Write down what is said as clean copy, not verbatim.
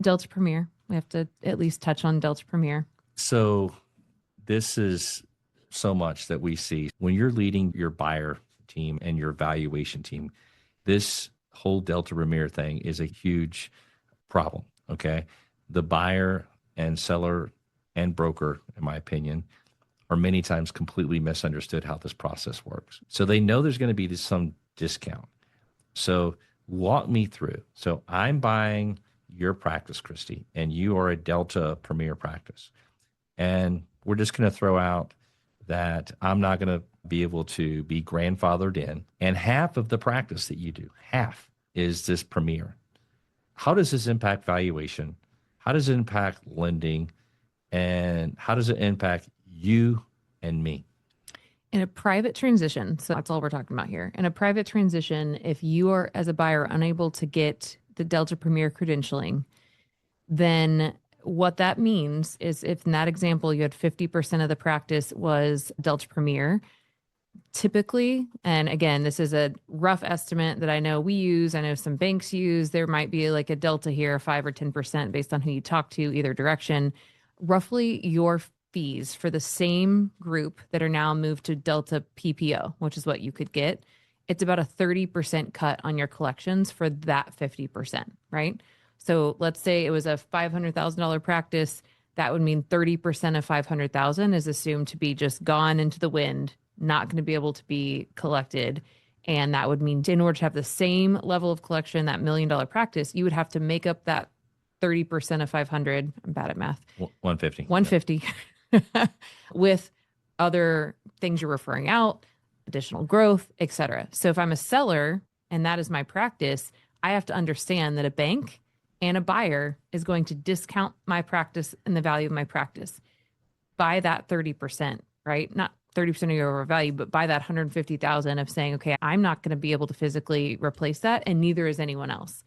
Delta Premier. We have to at least touch on Delta Premier. So this is so much that we see when you're leading your buyer team and your valuation team. This whole Delta Premier thing is a huge problem. Okay. The buyer and seller and broker, in my opinion, are many times completely misunderstood how this process works. So they know there's going to be some discount. So walk me through. So I'm buying your practice, Christy, and you are a Delta Premier practice. And we're just going to throw out that I'm not going to be able to be grandfathered in. And half of the practice that you do, half is this Premier. How does this impact valuation? How does it impact lending? And how does it impact you and me? In a private transition, so that's all we're talking about here. In a private transition, if you are, as a buyer, unable to get the Delta Premier credentialing, then what that means is if in that example you had 50% of the practice was Delta Premier, typically, and again, this is a rough estimate that I know we use, I know some banks use, there might be like a delta here, 5 or 10% based on who you talk to, either direction. Roughly your fees for the same group that are now moved to Delta PPO, which is what you could get, it's about a 30% cut on your collections for that 50%, right? So let's say it was a $500,000 practice. That would mean 30% of 500,000 is assumed to be just gone into the wind, not going to be able to be collected. And that would mean in order to have the same level of collection, that $1 million practice, you would have to make up that 30% of 500. I'm bad at math. 150. 150 with other things you're referring out, additional growth, et cetera. So if I'm a seller and that is my practice, I have to understand that a bank and a buyer is going to discount my practice and the value of my practice by that 30%, right? Not 30% of your value, but by that 150,000 of saying, okay, I'm not going to be able to physically replace that. And neither is anyone else.